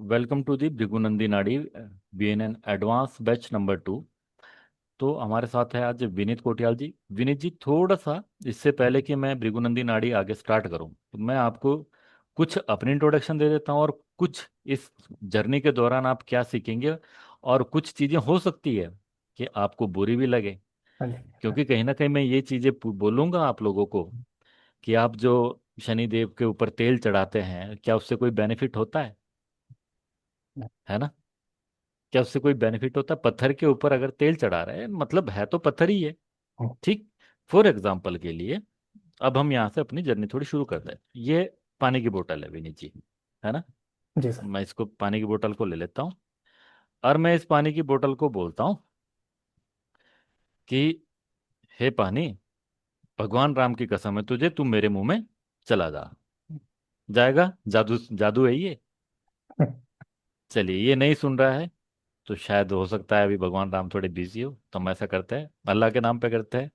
Welcome to the भृगुनंदी नाड़ी BNN advance batch number 2। तो हमारे साथ है आज विनीत कोटियाल जी। विनीत जी, थोड़ा सा इससे पहले कि मैं भृगुनंदी नाड़ी आगे स्टार्ट करूं, तो मैं आपको कुछ अपनी इंट्रोडक्शन दे देता हूं और कुछ इस जर्नी के दौरान आप क्या सीखेंगे। और कुछ चीज़ें हो सकती है कि आपको बुरी भी लगे, हाँ जी। क्योंकि कहीं ना कहीं मैं ये चीज़ें बोलूंगा आप लोगों को कि आप जो शनिदेव के ऊपर तेल चढ़ाते हैं, क्या उससे कोई बेनिफिट होता है ना? क्या उससे कोई बेनिफिट होता है? पत्थर के ऊपर अगर तेल चढ़ा रहे हैं, मतलब है तो पत्थर ही है। ठीक। फॉर एग्जाम्पल के लिए अब हम यहाँ से अपनी जर्नी थोड़ी शुरू करते हैं। ये पानी की बोतल है विनीत जी, है ना? जी सर। मैं इसको पानी की बोतल को ले लेता हूँ और मैं इस पानी की बोतल को बोलता हूँ कि हे पानी, भगवान राम की कसम है तुझे, तू मेरे मुंह में चला जा। जाएगा? जादू जादू है ये। चलिए, ये नहीं सुन रहा है तो शायद हो सकता है अभी भगवान राम थोड़े बिजी हो, तो हम ऐसा करते हैं, अल्लाह के नाम पे करते हैं।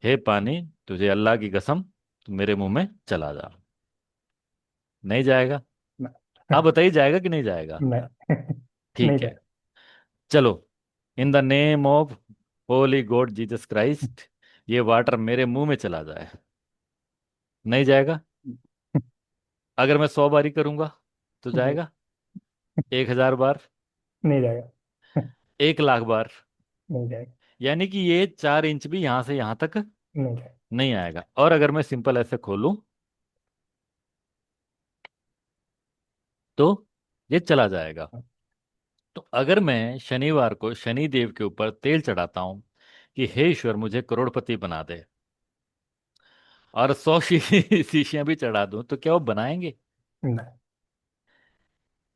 हे पानी, तुझे अल्लाह की कसम, तू मेरे मुंह में चला जा। नहीं जाएगा? आप नहीं। बताइए, जाएगा कि नहीं जाएगा? नहीं ठीक है, जाएगा। चलो। In the name of Holi God Jesus Christ, ये वाटर मेरे मुंह में चला जाए। नहीं जाएगा? अगर मैं 100 बारी करूंगा तो नहीं। जाएगा? 1000 बार? नहीं जाएगा। 1 लाख बार? नहीं जाएगा। यानी कि ये 4 इंच भी यहां से यहां तक नहीं जाएगा। नहीं आएगा। और अगर मैं सिंपल ऐसे खोलूं तो ये चला जाएगा। तो अगर मैं शनिवार को शनि देव के ऊपर तेल चढ़ाता हूं कि हे ईश्वर मुझे करोड़पति बना दे, और 100 शीशियां भी चढ़ा दूं, तो क्या वो बनाएंगे? नहीं।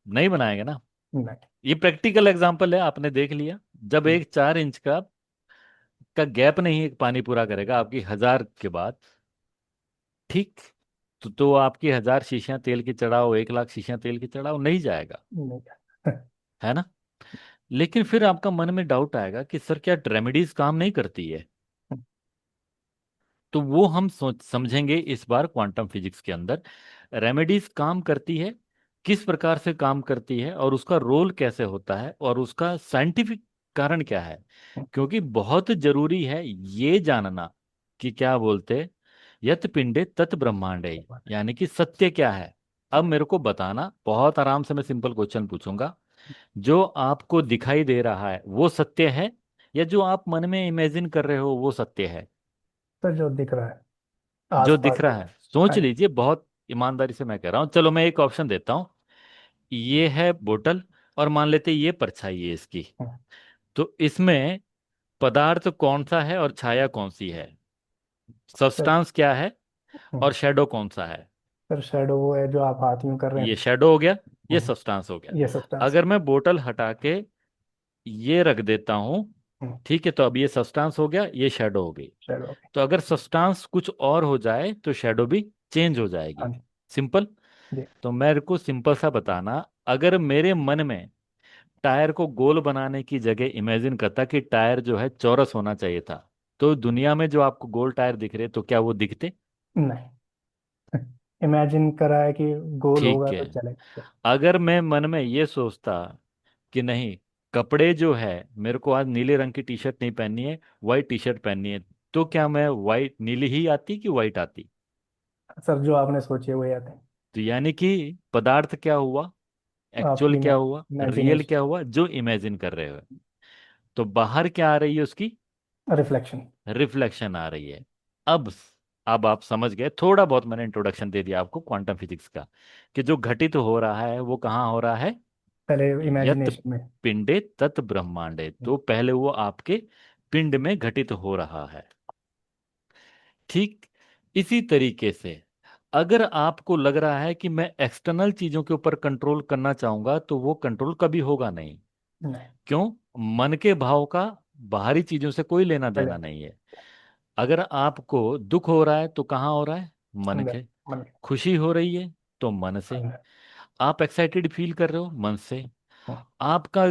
नहीं बनाएंगे ना। नहीं। ये प्रैक्टिकल एग्जांपल है, आपने देख लिया। जब एक 4 इंच का गैप नहीं एक पानी पूरा करेगा आपकी 1000 के बाद। ठीक। तो आपकी 1000 शीशियां तेल की चढ़ाओ, 1 लाख शीशियां तेल की चढ़ाओ, नहीं जाएगा। नहीं जाएगा। है ना? लेकिन फिर आपका मन में डाउट आएगा कि सर, क्या रेमेडीज काम नहीं करती है? तो वो हम सोच समझेंगे इस बार क्वांटम फिजिक्स के अंदर। रेमेडीज काम करती है, किस प्रकार से काम करती है, और उसका रोल कैसे होता है, और उसका साइंटिफिक कारण क्या है। क्योंकि बहुत जरूरी है ये जानना कि क्या बोलते, यत पिंडे तत् ब्रह्मांडे, यानी कि सत्य क्या है। अब मेरे को बताना, बहुत आराम से मैं सिंपल क्वेश्चन पूछूंगा। जो आपको दिखाई दे रहा है वो सत्य है, या जो आप मन में इमेजिन कर रहे हो वो सत्य है? सर जो दिख रहा है जो आसपास दिख रहा जो। है, सोच हाँ जी। लीजिए, बहुत ईमानदारी से मैं कह रहा हूँ। चलो मैं एक ऑप्शन देता हूँ। ये है बोतल, और मान लेते हैं ये परछाई है इसकी। हम्म, तो इसमें पदार्थ कौन सा है और छाया कौन सी है? सर। सब्सटेंस क्या है हम्म, और शेडो कौन सा है? सर शैडो वो है जो आप हाथ यूं कर रहे ये हैं। शेडो हो गया, ये हम्म, सब्सटेंस हो गया। ये सब्सटेंस है। अगर मैं बोतल हटा के ये रख देता हूँ, ठीक है, तो अब ये सब्सटेंस हो गया, ये शेडो हो गई। शैडो। तो अगर सब्सटेंस कुछ और हो जाए तो शेडो भी चेंज हो हाँ जाएगी। जी। सिंपल। जी। तो मेरे को सिंपल सा बताना, अगर मेरे मन में टायर को गोल बनाने की जगह इमेजिन करता कि टायर जो है चौरस होना चाहिए था, तो दुनिया में जो आपको गोल टायर दिख रहे, तो क्या वो दिखते? नहीं। इमेजिन करा है कि गोल होगा ठीक है। तो चलेगा सर। अगर मैं मन में ये सोचता कि नहीं, कपड़े जो है, मेरे को आज नीले रंग की टी शर्ट नहीं पहननी है, वाइट टी शर्ट पहननी है, तो क्या मैं वाइट नीली ही आती कि वाइट आती? सर जो आपने सोचे वही आते हैं। तो यानी कि पदार्थ क्या हुआ, एक्चुअल आपकी क्या हुआ, रियल इमेजिनेशन। क्या हुआ, जो इमेजिन कर रहे हो। तो बाहर क्या आ रही है उसकी? रिफ्लेक्शन। रिफ्लेक्शन आ रही है। अब अब आप समझ गए, थोड़ा बहुत मैंने इंट्रोडक्शन दे दिया आपको क्वांटम फिजिक्स का, कि जो घटित हो रहा है वो कहाँ हो रहा है। पहले यत इमेजिनेशन में। पिंडे तत् ब्रह्मांडे, तो पहले वो आपके पिंड में घटित हो रहा है। ठीक। इसी तरीके से अगर आपको लग रहा है कि मैं एक्सटर्नल चीजों के ऊपर कंट्रोल करना चाहूंगा, तो वो कंट्रोल कभी होगा नहीं। नहीं। क्यों? मन के भाव का बाहरी चीजों से कोई लेना पहले देना नहीं है। अगर आपको दुख हो रहा है तो कहाँ हो रहा है? मन अंदर के। मन। खुशी हो रही है तो मन से। अंदर। आप एक्साइटेड फील कर रहे हो, मन से। हम्म, आपका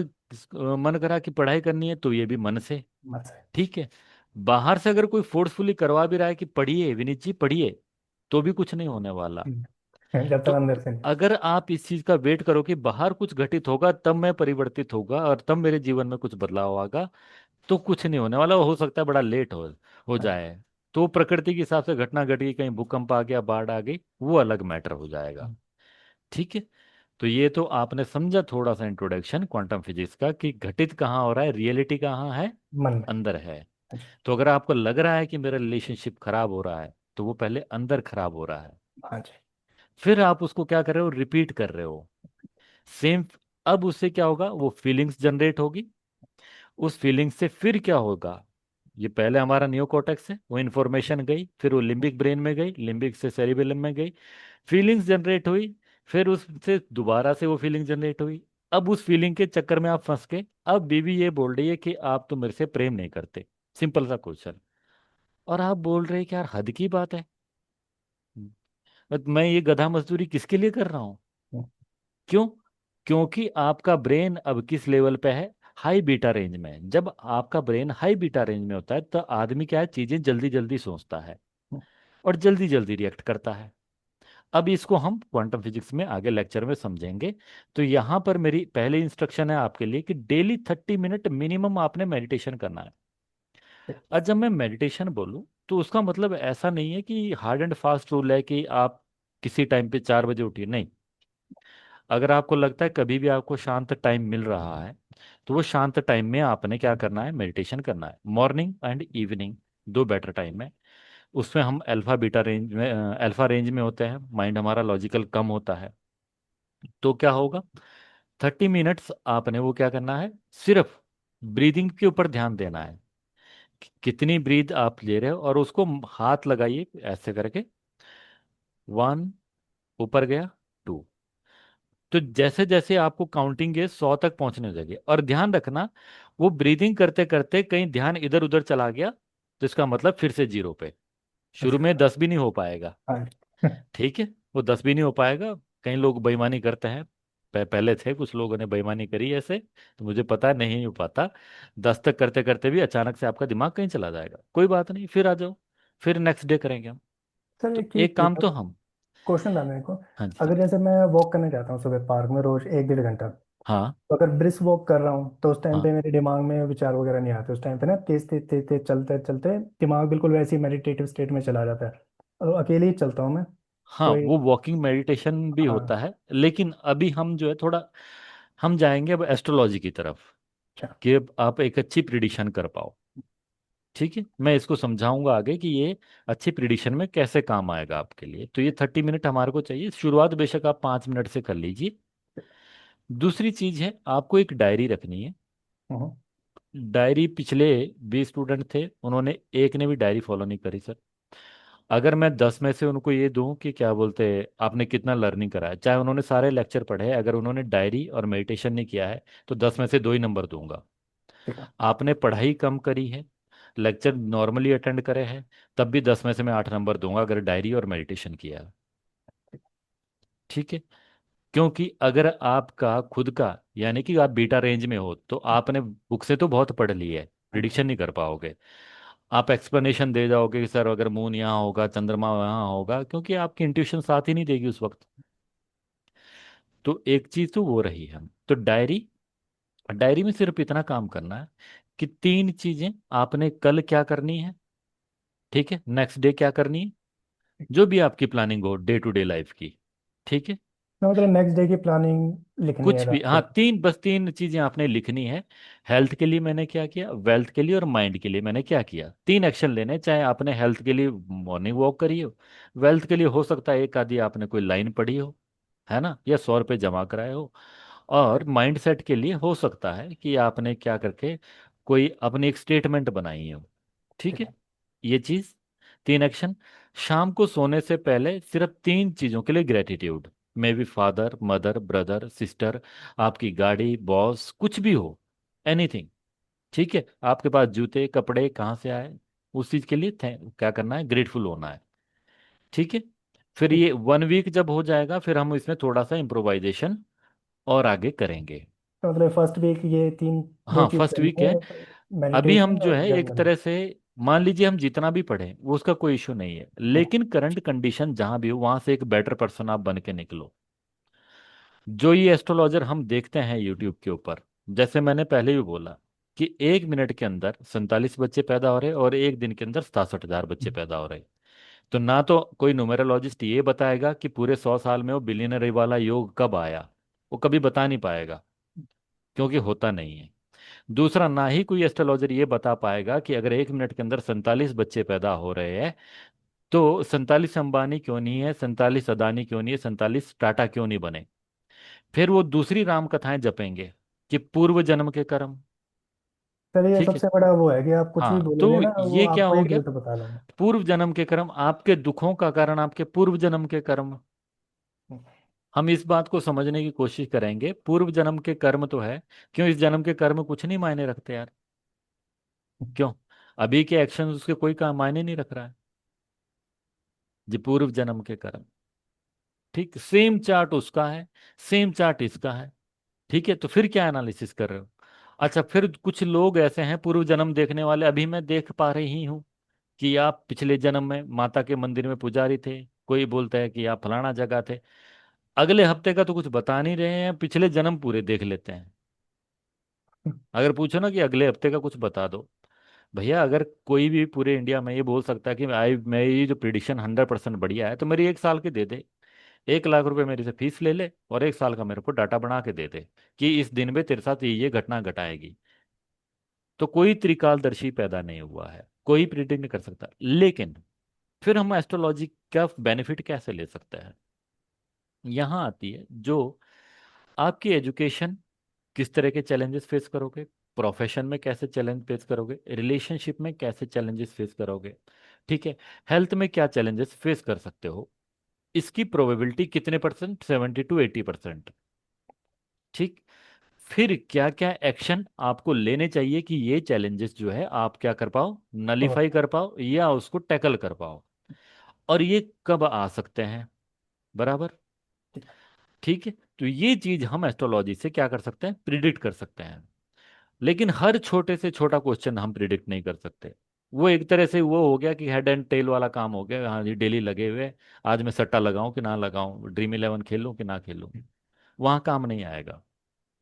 मन करा कि पढ़ाई करनी है, तो ये भी मन से। मन से। ठीक है। बाहर से अगर कोई फोर्सफुली करवा भी रहा है कि पढ़िए विनीत जी पढ़िए, तो भी कुछ नहीं होने वाला। हम्म, जब तक तो अंदर से नहीं। अगर आप इस चीज का वेट करो कि बाहर कुछ घटित होगा तब मैं परिवर्तित होगा और तब मेरे जीवन में कुछ बदलाव आएगा, तो कुछ नहीं होने वाला, हो सकता है बड़ा लेट हो हाँ जाए। तो प्रकृति के हिसाब से घटना घट गई, कहीं भूकंप आ गया, बाढ़ आ गई, वो अलग मैटर हो जाएगा। ठीक है। तो ये तो आपने समझा थोड़ा सा इंट्रोडक्शन क्वांटम फिजिक्स का, कि घटित कहाँ हो रहा है, रियलिटी कहाँ है, मन में। अंदर है। हाँ जी। तो अगर आपको लग रहा है कि मेरा रिलेशनशिप खराब हो रहा है, तो वो पहले अंदर खराब हो रहा है। हाँ जी। फिर आप उसको क्या कर रहे हो, रिपीट कर रहे हो, सेम। अब उससे क्या होगा, वो फीलिंग्स जनरेट होगी। उस फीलिंग से फिर क्या होगा, ये पहले हमारा नियोकॉर्टेक्स है, वो इन्फॉर्मेशन गई, फिर वो लिम्बिक ब्रेन में गई, लिम्बिक से सेरिबेलम में गई, फीलिंग्स जनरेट हुई, फिर उससे दोबारा से वो फीलिंग जनरेट हुई। अब उस फीलिंग के चक्कर में आप फंस गए। अब बीवी ये बोल रही है कि आप तो मेरे से प्रेम नहीं करते, सिंपल सा क्वेश्चन। और आप बोल रहे हैं कि यार हद की बात है, मैं ये गधा मजदूरी किसके लिए कर रहा हूँ। क्यों? क्योंकि आपका ब्रेन अब किस लेवल पे है, हाई बीटा रेंज में है। जब आपका ब्रेन हाई बीटा रेंज में होता है तो आदमी क्या है, चीजें जल्दी जल्दी सोचता है और जल्दी जल्दी रिएक्ट करता है। अब इसको हम क्वांटम फिजिक्स में आगे लेक्चर में समझेंगे। तो यहाँ पर मेरी पहली इंस्ट्रक्शन है आपके लिए कि डेली 30 मिनट मिनिमम आपने मेडिटेशन करना है। और जब मैं मेडिटेशन बोलूँ तो उसका मतलब ऐसा नहीं है कि हार्ड एंड फास्ट रूल है कि आप किसी टाइम पे 4 बजे उठिए, नहीं। अगर आपको लगता है कभी भी आपको शांत टाइम मिल रहा है, तो वो शांत टाइम में आपने क्या करना है, मेडिटेशन करना है। मॉर्निंग एंड इवनिंग, दो बेटर टाइम है। उसमें हम अल्फा रेंज में होते हैं, माइंड हमारा लॉजिकल कम होता है। तो क्या होगा, 30 मिनट्स आपने वो क्या करना है, सिर्फ ब्रीदिंग के ऊपर ध्यान देना है। कितनी ब्रीद आप ले रहे हो, और उसको हाथ लगाइए ऐसे करके, 1, ऊपर गया, 2। तो जैसे जैसे आपको काउंटिंग के 100 तक पहुंचने हो जाएगी, और ध्यान रखना, वो ब्रीदिंग करते करते कहीं ध्यान इधर उधर चला गया तो इसका मतलब फिर से 0 पे। शुरू अच्छा। में 10 भी नहीं हो पाएगा। हाँ जी। ठीक है, वो 10 भी नहीं हो पाएगा। कई लोग बेईमानी करते हैं, पहले थे कुछ लोगों ने बेईमानी करी ऐसे, तो मुझे पता है नहीं हो पाता। 10 तक करते करते भी अचानक से आपका दिमाग कहीं चला जाएगा, कोई बात नहीं, फिर आ जाओ, फिर नेक्स्ट डे करेंगे हम। सर तो एक चीज एक थी, काम तो हम, क्वेश्चन था मेरे को। हाँ जी, अगर जैसे मैं वॉक करने जाता हूँ सुबह पार्क में रोज 1 1.5 घंटा, हाँ तो अगर ब्रिस्क वॉक कर रहा हूँ तो उस टाइम हाँ पे मेरे दिमाग में विचार वगैरह नहीं आते। उस टाइम पे ना तेज तेज तेज तेज चलते चलते दिमाग बिल्कुल वैसे ही मेडिटेटिव स्टेट में चला जाता है। और अकेले ही चलता हूँ मैं। हाँ, कोई। वो वॉकिंग मेडिटेशन भी होता हाँ। है, लेकिन अभी हम जो है थोड़ा, हम जाएंगे अब एस्ट्रोलॉजी की तरफ, अच्छा। कि अब आप एक अच्छी प्रिडिक्शन कर पाओ। ठीक है, मैं इसको समझाऊंगा आगे कि ये अच्छी प्रिडिक्शन में कैसे काम आएगा आपके लिए। तो ये 30 मिनट हमारे को चाहिए, शुरुआत बेशक आप 5 मिनट से कर लीजिए। दूसरी चीज है, आपको एक डायरी रखनी है। हम्म। डायरी, पिछले 20 स्टूडेंट थे, उन्होंने एक ने भी डायरी फॉलो नहीं करी सर। अगर मैं 10 में से उनको ये दूं कि क्या बोलते हैं आपने कितना लर्निंग करा है, चाहे उन्होंने सारे लेक्चर पढ़े हैं, अगर उन्होंने डायरी और मेडिटेशन नहीं किया है, तो 10 में से 2 ही नंबर दूंगा। ठीक है। आपने पढ़ाई कम करी है, लेक्चर नॉर्मली अटेंड करे हैं, तब भी 10 में से मैं 8 नंबर दूंगा, अगर डायरी और मेडिटेशन किया है। ठीक है। क्योंकि अगर आपका खुद का, यानी कि आप बीटा रेंज में हो, तो आपने बुक से तो बहुत पढ़ ली है, हाँ जी। प्रिडिक्शन नहीं कर पाओगे। आप एक्सप्लेनेशन दे जाओगे कि सर अगर मून यहाँ होगा, चंद्रमा यहाँ होगा, क्योंकि आपकी इंट्यूशन साथ ही नहीं देगी उस वक्त। तो एक चीज तो वो रही है। तो डायरी, डायरी में सिर्फ इतना काम करना है कि 3 चीजें आपने कल क्या करनी है, ठीक है, नेक्स्ट डे क्या करनी है, जो भी आपकी प्लानिंग हो डे टू डे लाइफ की। ठीक है, तो मतलब नेक्स्ट डे की प्लानिंग लिखनी है कुछ भी, रात हाँ, को। तीन, बस 3 चीजें आपने लिखनी है। हेल्थ के लिए मैंने क्या किया, वेल्थ के लिए और माइंड के लिए मैंने क्या किया, 3 एक्शन लेने। चाहे आपने हेल्थ के लिए मॉर्निंग वॉक करी हो, वेल्थ के लिए हो सकता है एक आधी आपने कोई लाइन पढ़ी हो, है ना, या 100 रुपये जमा कराए हो, और माइंड सेट के लिए हो सकता है कि आपने क्या करके कोई अपनी एक स्टेटमेंट बनाई हो। ठीक ठीक है, है। ये चीज, 3 एक्शन। शाम को सोने से पहले सिर्फ 3 चीजों के लिए gratitude, may be father, mother, brother, sister, आपकी गाड़ी, बॉस, कुछ भी हो, एनीथिंग। ठीक है, आपके पास जूते कपड़े कहाँ से आए, उस चीज के लिए क्या करना है, ग्रेटफुल होना है। ठीक है। फिर ठीक ये है। 1 वीक जब हो जाएगा, फिर हम इसमें थोड़ा सा इम्प्रोवाइजेशन और आगे करेंगे। तो मतलब फर्स्ट वीक ये तीन दो हाँ, चीज फर्स्ट करनी वीक है। है। अभी हम मेडिटेशन जो और है एक जर्नलिंग। तरह से मान लीजिए हम जितना भी पढ़ें वो उसका कोई इशू नहीं है, लेकिन करंट कंडीशन जहां भी हो वहां से एक बेटर पर्सन आप बन के निकलो। जो ये एस्ट्रोलॉजर हम देखते हैं यूट्यूब के ऊपर, जैसे मैंने पहले भी बोला कि 1 मिनट के अंदर 47 बच्चे पैदा हो रहे और एक दिन के अंदर 67,000 बच्चे पैदा हो रहे। तो ना तो कोई न्यूमेरोलॉजिस्ट ये बताएगा कि पूरे 100 साल में वो बिलियनर वाला योग कब आया, वो कभी बता नहीं पाएगा, क्योंकि होता नहीं है। दूसरा, ना ही कोई एस्ट्रोलॉजर ये बता पाएगा कि अगर 1 मिनट के अंदर 47 बच्चे पैदा हो रहे हैं तो 47 अंबानी क्यों नहीं है, 47 अदानी क्यों नहीं है, 47 टाटा क्यों नहीं बने। फिर वो दूसरी राम कथाएं जपेंगे कि पूर्व जन्म के कर्म। चलिए, ठीक है। सबसे बड़ा वो है कि आप कुछ भी हाँ, बोलोगे तो ना वो ये क्या आपको हो ही गया, गलत बता लेंगे। पूर्व जन्म के कर्म, आपके दुखों का कारण आपके पूर्व जन्म के कर्म। हम इस बात को समझने की कोशिश करेंगे, पूर्व जन्म के कर्म तो है, क्यों इस जन्म के कर्म कुछ नहीं मायने रखते यार? क्यों? अभी के एक्शन उसके कोई काम मायने नहीं रख रहा है जी, पूर्व जन्म के कर्म। ठीक, सेम चार्ट उसका है, सेम चार्ट इसका है। ठीक है, तो फिर क्या एनालिसिस कर रहे हो? अच्छा, फिर कुछ लोग ऐसे हैं पूर्व जन्म देखने वाले, अभी मैं देख पा रही हूँ कि आप पिछले जन्म में माता के मंदिर में पुजारी थे, कोई बोलता है कि आप फलाना जगह थे। अगले हफ्ते का तो कुछ बता नहीं रहे हैं, पिछले जन्म पूरे देख लेते हैं। अगर पूछो ना कि अगले हफ्ते का कुछ बता दो, भैया अगर कोई भी पूरे इंडिया में ये बोल सकता है कि मेरी जो प्रिडिक्शन 100% बढ़िया है, तो मेरी 1 साल की दे दे। 1 लाख रुपए मेरे से फीस ले ले और 1 साल का मेरे को डाटा बना के दे दे कि इस दिन में तेरे साथ ये घटना घटाएगी। तो कोई त्रिकालदर्शी पैदा नहीं हुआ है, कोई प्रिडिक्ट नहीं कर सकता। लेकिन फिर हम एस्ट्रोलॉजी का बेनिफिट कैसे ले सकते हैं? यहाँ आती है जो आपकी एजुकेशन, किस तरह के चैलेंजेस फेस करोगे, प्रोफेशन में कैसे चैलेंज फेस करोगे, रिलेशनशिप में कैसे चैलेंजेस फेस करोगे, ठीक है, हेल्थ में क्या चैलेंजेस फेस कर सकते हो, इसकी प्रोबेबिलिटी कितने परसेंट, 70 to 80%। ठीक। फिर क्या क्या एक्शन आपको लेने चाहिए कि ये चैलेंजेस जो है आप क्या कर पाओ, और नलीफाई कर पाओ या उसको टैकल कर पाओ, और ये कब आ सकते हैं, बराबर। ठीक है, तो ये चीज हम एस्ट्रोलॉजी से क्या कर सकते हैं, प्रिडिक्ट कर सकते हैं। लेकिन हर छोटे से छोटा क्वेश्चन हम प्रिडिक्ट नहीं कर सकते। वो एक तरह से वो हो गया कि हेड एंड टेल वाला काम हो गया, हाँ जी डेली लगे हुए, आज मैं सट्टा लगाऊं कि ना लगाऊं, ड्रीम इलेवन खेलूं कि ना खेलूं, वहां काम नहीं आएगा।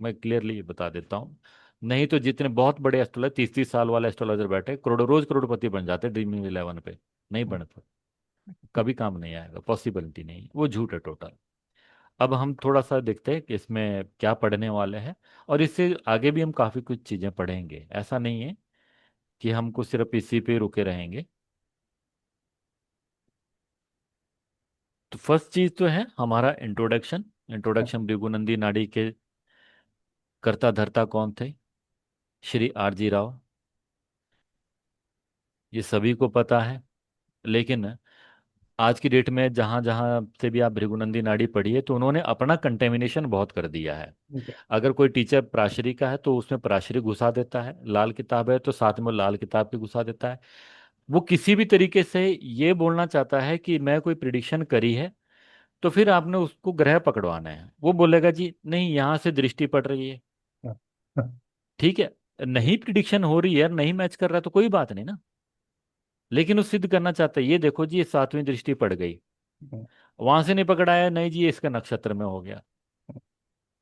मैं क्लियरली ये बता देता हूँ। नहीं तो जितने बहुत बड़े एस्ट्रोलॉजर, 30-30 साल वाले एस्ट्रोलॉजर बैठे करोड़ों रोज करोड़पति बन जाते ड्रीम इलेवन पे, नहीं बनता, कभी काम नहीं आएगा, पॉसिबिलिटी नहीं, वो झूठ है टोटल। अब हम थोड़ा सा देखते हैं कि इसमें क्या पढ़ने वाले हैं, और इससे आगे भी हम काफ़ी कुछ चीज़ें पढ़ेंगे, ऐसा नहीं है कि हमको सिर्फ इसी पे रुके रहेंगे। तो फर्स्ट चीज़ तो है हमारा इंट्रोडक्शन। इंट्रोडक्शन, भृगुनंदी नाड़ी के कर्ता धर्ता कौन थे, श्री RG राव, ये सभी को पता है। लेकिन आज की डेट में जहाँ जहाँ से भी आप भृगुनंदी नाड़ी पढ़िए तो उन्होंने अपना कंटेमिनेशन बहुत कर दिया है। अगर कोई टीचर प्राशरी का है तो उसमें प्राशरी घुसा देता है, लाल किताब है तो साथ में वो लाल किताब की घुसा देता है। वो किसी भी तरीके से ये बोलना चाहता है कि मैं कोई प्रिडिक्शन करी है, तो फिर आपने उसको ग्रह पकड़वाना है, वो बोलेगा जी नहीं यहाँ से दृष्टि पड़ रही है। ठीक है, नहीं प्रिडिक्शन हो रही है, नहीं मैच कर रहा तो कोई बात नहीं ना, लेकिन वो सिद्ध करना चाहता है ये देखो जी ये 7वीं दृष्टि पड़ गई, वहां से नहीं पकड़ाया, नहीं जी ये इसका नक्षत्र में हो गया।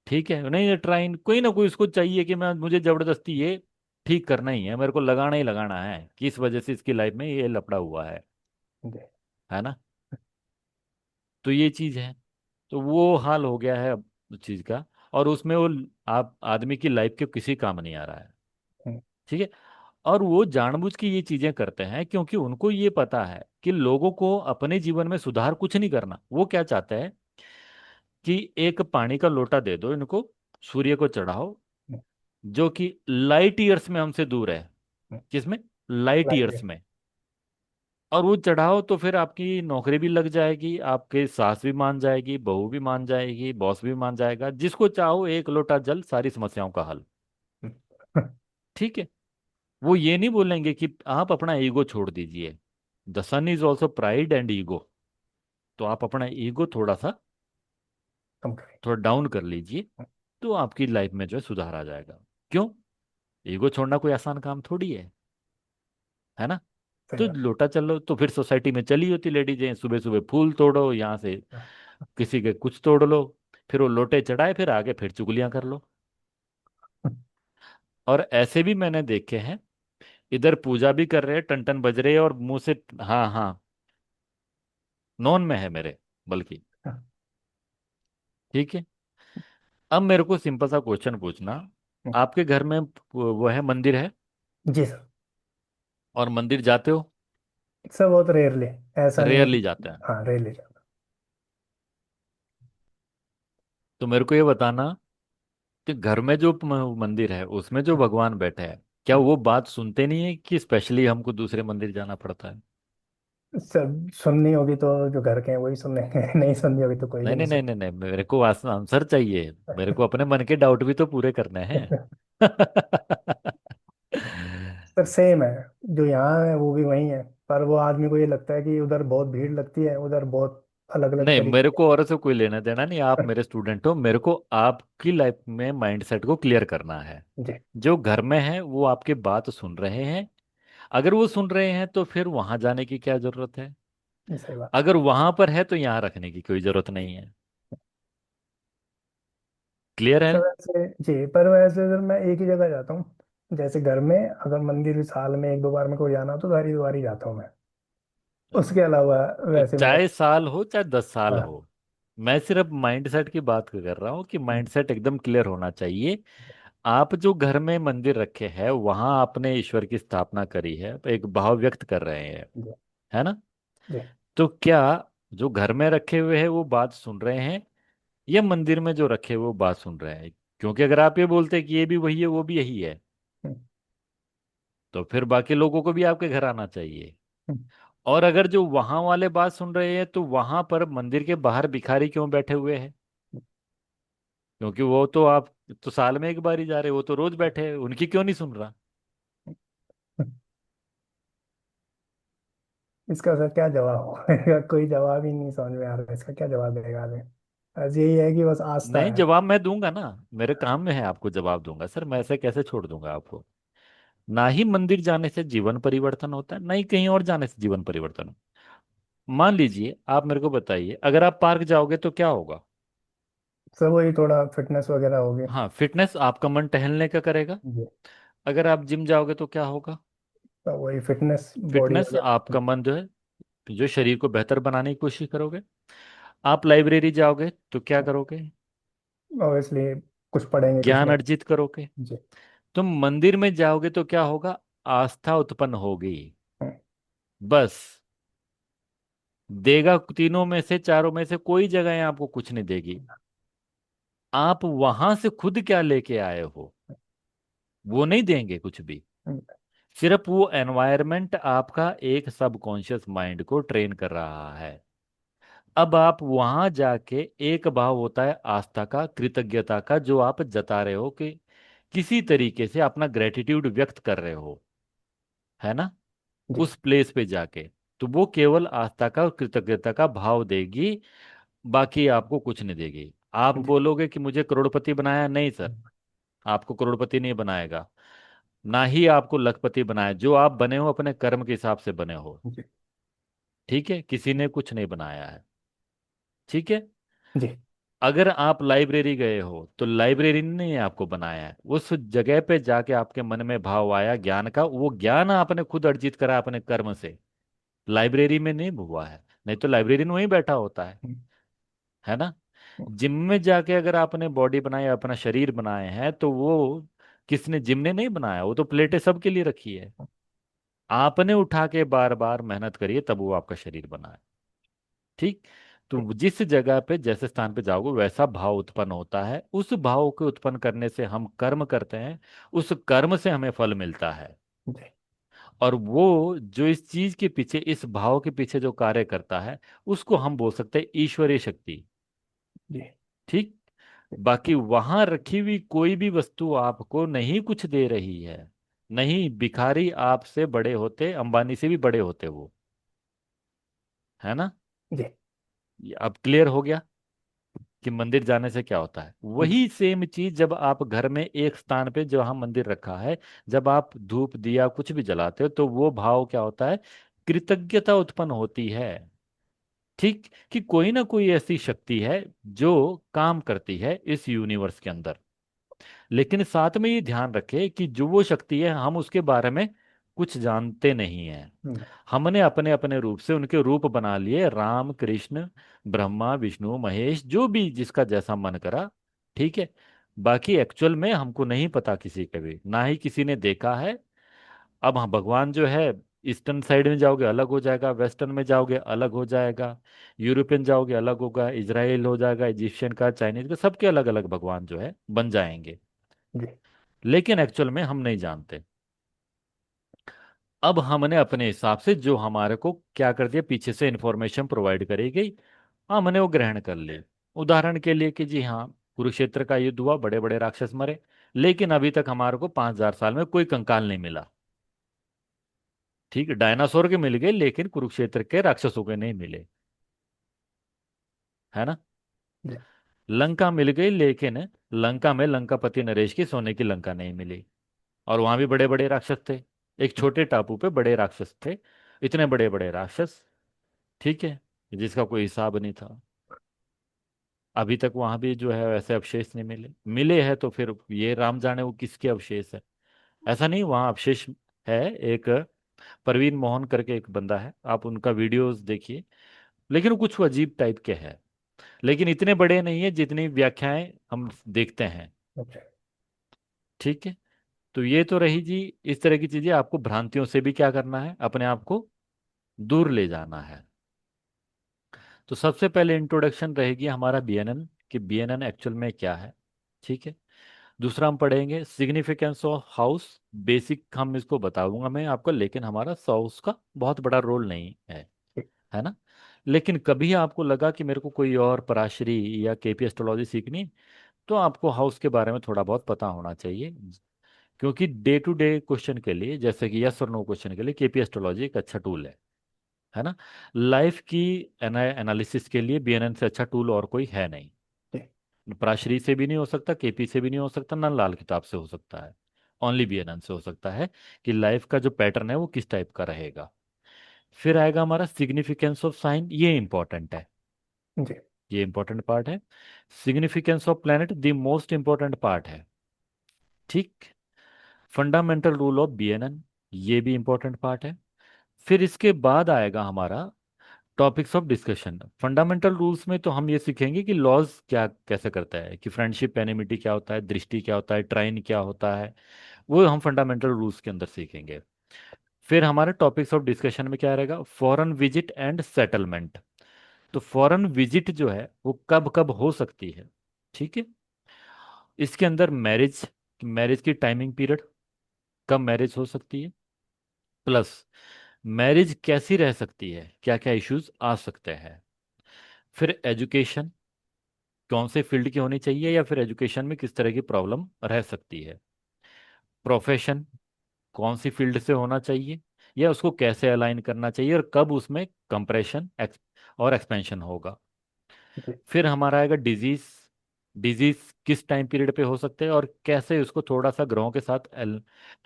ठीक है, नहीं ये ट्राइन कोई ना कोई उसको चाहिए कि मैं मुझे जबरदस्ती ये ठीक करना ही है, मेरे को लगाना ही लगाना है, किस वजह से इसकी लाइफ में ये लफड़ा हुआ है ना। तो ये चीज है, तो वो हाल हो गया है अब उस चीज का, और उसमें वो आप आदमी की लाइफ के किसी काम नहीं आ रहा है। ठीक है, और वो जानबूझ के ये चीजें करते हैं क्योंकि उनको ये पता है कि लोगों को अपने जीवन में सुधार कुछ नहीं करना। वो क्या चाहते हैं कि एक पानी का लोटा दे दो इनको, सूर्य को चढ़ाओ, जो कि लाइट ईयर्स में हमसे दूर है। किसमें? लाइट ईयर्स में। और वो चढ़ाओ तो फिर आपकी नौकरी भी लग जाएगी, आपके सास भी मान जाएगी, बहू भी मान जाएगी, बॉस भी मान जाएगा, जिसको चाहो एक लोटा जल, सारी समस्याओं का हल। ठीक है, वो ये नहीं बोलेंगे कि आप अपना ईगो छोड़ दीजिए, the sun is also pride and ego, तो आप अपना ईगो कम करें। थोड़ा डाउन कर लीजिए, तो आपकी लाइफ में जो है सुधार आ जाएगा। क्यों? ईगो छोड़ना कोई आसान काम थोड़ी है ना। सही तो बात। लोटा चलो, तो फिर सोसाइटी में चली होती लेडीजें, सुबह सुबह फूल तोड़ो यहाँ से, हाँ। किसी के कुछ तोड़ लो, फिर वो लोटे चढ़ाए, फिर आगे फिर चुगलियां कर लो। और ऐसे भी मैंने देखे हैं, इधर पूजा भी कर रहे हैं, टन टन बज रहे हैं और मुंह से, हाँ हाँ, नॉन में है मेरे, बल्कि। ठीक है। अब मेरे को सिंपल सा क्वेश्चन पूछना, आपके घर में वो है, मंदिर है, जी सर। और मंदिर जाते हो? सर बहुत रेयरली, ऐसा नहीं है रेयरली कि। जाते हैं। हाँ रेयरली जाता। तो मेरे को ये बताना कि घर में जो मंदिर है उसमें जो भगवान बैठे हैं, क्या वो बात सुनते नहीं है कि स्पेशली हमको दूसरे मंदिर जाना पड़ता है? सर सुननी होगी तो जो घर के हैं वही सुनेंगे, नहीं सुननी होगी तो कोई भी नहीं नहीं नहीं नहीं सुन। नहीं नहीं, मेरे को आंसर चाहिए, मेरे को अपने मन के डाउट भी तो पूरे करने हैं। सर सेम है, जो यहाँ है वो भी वही है, पर वो आदमी को ये लगता है कि उधर बहुत भीड़ लगती है, उधर बहुत अलग अलग नहीं, मेरे तरीके को और से कोई लेना देना नहीं, आप मेरे स्टूडेंट हो, मेरे को आपकी लाइफ में माइंडसेट को क्लियर करना है। जी। जो घर में है वो आपकी बात सुन रहे हैं, अगर वो सुन रहे हैं तो फिर वहां जाने की क्या जरूरत है? ये सही बात। अगर वहां पर है तो यहाँ रखने की कोई जरूरत नहीं है। क्लियर है? सर वैसे जी, पर वैसे सर मैं एक ही जगह जाता हूँ। जैसे घर में अगर मंदिर साल में एक दो बार में को जाना हो तो हरिद्वार ही जाता हूँ मैं। उसके अलावा वैसे मैं। चाहे साल हो चाहे 10 साल हाँ। हो, मैं सिर्फ माइंडसेट की बात कर रहा हूँ कि माइंडसेट एकदम क्लियर होना चाहिए। आप जो घर में मंदिर रखे हैं वहां आपने ईश्वर की स्थापना करी है, एक भाव व्यक्त कर रहे हैं, जी। है ना? जी। तो क्या जो घर में रखे हुए हैं वो बात सुन रहे हैं, या मंदिर में जो रखे हुए वो बात सुन रहे हैं? क्योंकि अगर आप ये बोलते हैं कि ये भी वही है वो भी यही है, हम्म, तो फिर बाकी लोगों को भी आपके घर आना चाहिए। हम्म, और अगर जो वहां वाले बात सुन रहे हैं तो वहां पर मंदिर के बाहर भिखारी क्यों बैठे हुए हैं? क्योंकि वो तो आप तो साल में एक बार ही जा रहे, वो तो रोज बैठे हैं, उनकी क्यों नहीं सुन रहा? हम्म। इसका सर क्या जवाब होगा? कोई जवाब ही नहीं समझ में आ रहा है, इसका क्या जवाब देगा आदमी। बस यही है कि बस आस्था नहीं, है। जवाब मैं दूंगा ना, मेरे काम में है आपको जवाब दूंगा सर, मैं ऐसे कैसे छोड़ दूंगा आपको? ना ही मंदिर जाने से जीवन परिवर्तन होता है, ना ही कहीं और जाने से जीवन परिवर्तन होता है। मान लीजिए, आप मेरे को बताइए, अगर आप पार्क जाओगे तो क्या होगा? सब वही थोड़ा फिटनेस वगैरह होगी। हाँ, फिटनेस, आपका मन टहलने का करेगा। जी। अगर आप जिम जाओगे तो क्या होगा? तो वही फिटनेस बॉडी फिटनेस, वगैरह। आपका मन जो है, जो शरीर को बेहतर बनाने की कोशिश करोगे। आप लाइब्रेरी जाओगे तो क्या करोगे? ऑब्वियसली कुछ पढ़ेंगे कुछ ज्ञान नहीं। अर्जित करोगे। जी। तुम मंदिर में जाओगे तो क्या होगा? आस्था उत्पन्न होगी। हम्म, बस, देगा तीनों में से, चारों में से कोई जगह आपको कुछ नहीं देगी। आप वहां से खुद क्या लेके आए हो वो नहीं देंगे कुछ भी। हम्म, सिर्फ वो एनवायरनमेंट आपका एक सबकॉन्शियस माइंड को ट्रेन कर रहा है। अब आप वहां जाके, एक भाव होता है आस्था का, कृतज्ञता का, जो आप जता रहे हो कि किसी तरीके से अपना ग्रेटिट्यूड व्यक्त कर रहे हो, है ना? जी। उस प्लेस पे जाके, तो वो केवल आस्था का और कृतज्ञता का भाव देगी, बाकी आपको कुछ नहीं देगी। आप जी। बोलोगे कि मुझे करोड़पति बनाया, नहीं सर, आपको करोड़पति नहीं बनाएगा। ना ही आपको लखपति बनाया, जो आप बने हो अपने कर्म के हिसाब से बने हो। जी। ठीक है, किसी ने कुछ नहीं बनाया है। ठीक है। जी। अगर आप लाइब्रेरी गए हो तो लाइब्रेरी ने आपको बनाया है, उस जगह पे जाके आपके मन में भाव आया ज्ञान का, वो ज्ञान आपने खुद अर्जित करा अपने कर्म से, लाइब्रेरी में नहीं हुआ है। नहीं तो लाइब्रेरियन वहीं बैठा होता है ना? जिम में जाके अगर आपने बॉडी बनाई, अपना शरीर बनाए हैं, तो वो किसने, जिम ने नहीं बनाया, वो तो प्लेटें सबके लिए रखी है। आपने उठा के बार बार मेहनत करिए, तब वो आपका शरीर बना है। ठीक। तो जिस जगह पे, जैसे स्थान पे जाओगे, वैसा भाव उत्पन्न होता है, उस भाव को उत्पन्न करने से हम कर्म करते हैं, उस कर्म से हमें फल मिलता है। जी। और वो जो इस चीज के पीछे, इस भाव के पीछे जो कार्य करता है, उसको हम बोल सकते हैं ईश्वरीय शक्ति। जी। ठीक। बाकी वहां रखी हुई कोई भी वस्तु आपको नहीं कुछ दे रही है। नहीं, भिखारी आपसे बड़े होते, अंबानी से भी बड़े होते वो, है ना? जी। ये अब क्लियर हो गया कि मंदिर जाने से क्या होता है, जी। वही सेम चीज जब आप घर में एक स्थान पे जहाँ मंदिर रखा है, जब आप धूप दिया कुछ भी जलाते हो तो वो भाव क्या होता है, कृतज्ञता उत्पन्न होती है। ठीक, कि कोई ना कोई ऐसी शक्ति है जो काम करती है इस यूनिवर्स के अंदर। लेकिन साथ में ये ध्यान रखे कि जो वो शक्ति है हम उसके बारे में कुछ जानते नहीं हैं। हम्म। हमने अपने अपने रूप से उनके रूप बना लिए, राम कृष्ण ब्रह्मा विष्णु महेश, जो भी जिसका जैसा मन करा। ठीक है, बाकी एक्चुअल में हमको नहीं पता, किसी के भी ना ही किसी ने देखा है। अब हाँ, भगवान जो है, ईस्टर्न साइड में जाओगे अलग हो जाएगा, वेस्टर्न में जाओगे अलग हो जाएगा, यूरोपियन जाओगे अलग होगा, इजराइल हो जाएगा, इजिप्शियन का, चाइनीज का, सबके अलग अलग भगवान जो है बन जाएंगे। जी। लेकिन एक्चुअल में हम नहीं जानते। अब हमने अपने हिसाब से जो हमारे को क्या कर दिया, पीछे से इंफॉर्मेशन प्रोवाइड करी गई, हमने वो ग्रहण कर ली। उदाहरण के लिए कि जी हाँ, कुरुक्षेत्र का युद्ध हुआ, बड़े बड़े राक्षस मरे, लेकिन अभी तक हमारे को 5,000 साल में कोई कंकाल नहीं मिला। ठीक है, डायनासोर के मिल गए लेकिन कुरुक्षेत्र के राक्षसों के नहीं मिले, है ना। जी। लंका मिल गई लेकिन लंका में लंकापति नरेश की सोने की लंका नहीं मिली, और वहां भी बड़े बड़े राक्षस थे। एक छोटे टापू पे बड़े राक्षस थे, इतने बड़े बड़े राक्षस, ठीक है, जिसका कोई हिसाब नहीं था। अभी तक वहां भी जो है वैसे अवशेष नहीं मिले, मिले हैं तो फिर ये राम जाने वो किसके अवशेष है। ऐसा नहीं, वहां अवशेष है। एक परवीन मोहन करके एक बंदा है, आप उनका वीडियोस देखिए, लेकिन वो कुछ अजीब टाइप के हैं, लेकिन इतने बड़े नहीं है जितनी व्याख्याएं हम देखते हैं। अच्छा। ठीक है, तो ये तो रही जी। इस तरह की चीजें आपको भ्रांतियों से भी क्या करना है, अपने आप को दूर ले जाना है। तो सबसे पहले इंट्रोडक्शन रहेगी हमारा बीएनएन, कि बीएनएन एक्चुअल में क्या है। ठीक है, दूसरा हम पढ़ेंगे सिग्निफिकेंस ऑफ हाउस। बेसिक हम इसको बताऊंगा मैं आपको, लेकिन हमारा हाउस का बहुत बड़ा रोल नहीं है ना। लेकिन कभी आपको लगा कि मेरे को कोई और पराशरी या केपी एस्ट्रोलॉजी सीखनी है, तो आपको हाउस के बारे में थोड़ा बहुत पता होना चाहिए। क्योंकि डे टू डे क्वेश्चन के लिए, जैसे कि यस और नो क्वेश्चन के लिए, केपी एस्ट्रोलॉजी एक अच्छा टूल है ना। लाइफ की एनालिसिस के लिए बीएनएन से अच्छा टूल और कोई है नहीं। जी। पराशरी से भी नहीं हो सकता, केपी से भी नहीं हो सकता, ना लाल किताब से हो सकता है। ओनली बीएनएन से हो सकता है कि लाइफ का जो पैटर्न है वो किस टाइप का रहेगा। फिर आएगा हमारा सिग्निफिकेंस ऑफ साइन, ये इंपॉर्टेंट है, जी। ये इंपॉर्टेंट पार्ट है। Significance of planet the most important part है। ठीक, फंडामेंटल रूल ऑफ बीएनएन, ये भी इंपॉर्टेंट पार्ट है। फिर इसके बाद आएगा हमारा topics of discussion. Fundamental rules में तो हम ये सीखेंगे कि लॉज क्या कैसे करता है, कि फ्रेंडशिप एनिमिटी क्या होता है, दृष्टि क्या होता है, ट्राइन क्या होता है, वो हम फंडामेंटल रूल्स के अंदर सीखेंगे। फिर हमारे टॉपिक्स ऑफ डिस्कशन में क्या रहेगा, फॉरेन विजिट एंड सेटलमेंट। तो फॉरेन विजिट जो है वो कब कब हो सकती है। ठीक है, इसके अंदर मैरिज, मैरिज की टाइमिंग पीरियड, कब मैरिज हो सकती है, प्लस मैरिज कैसी रह सकती है, क्या क्या इश्यूज आ सकते हैं। फिर एजुकेशन, कौन से फील्ड की होनी चाहिए, या फिर एजुकेशन में किस तरह की प्रॉब्लम रह सकती है। प्रोफेशन, कौन सी फील्ड से होना चाहिए, या उसको कैसे अलाइन करना चाहिए, और कब उसमें कंप्रेशन और एक्सपेंशन होगा। जी। फिर हमारा आएगा डिजीज, डिजीज किस टाइम पीरियड पे हो सकते हैं, और कैसे उसको थोड़ा सा ग्रहों के साथ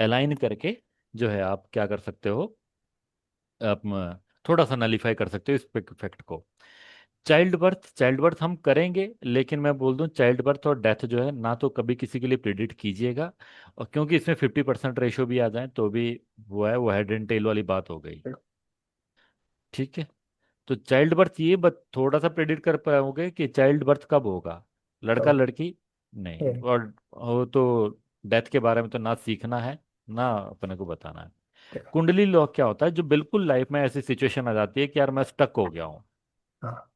अलाइन करके जो है आप क्या कर सकते हो, आप थोड़ा सा नलीफाई कर सकते हो इस इफेक्ट को। चाइल्ड बर्थ, चाइल्ड बर्थ हम करेंगे, लेकिन मैं बोल दूं चाइल्ड बर्थ और डेथ जो है ना तो कभी किसी के लिए प्रिडिक्ट कीजिएगा, और क्योंकि इसमें 50% रेशो भी आ जाए तो भी वो है, वो हेड एंड टेल वाली बात हो गई। ठीक है, तो चाइल्ड बर्थ ये थोड़ा सा प्रिडिक्ट कर पाओगे कि चाइल्ड बर्थ कब होगा, लड़का तो लड़की नहीं। ये। और वो तो डेथ के बारे में तो ना सीखना है ना अपने को बताना है। ठीक। कुंडली लॉक क्या होता है, जो बिल्कुल लाइफ में ऐसी सिचुएशन आ जाती है कि यार मैं स्टक हो गया हूँ, हाँ।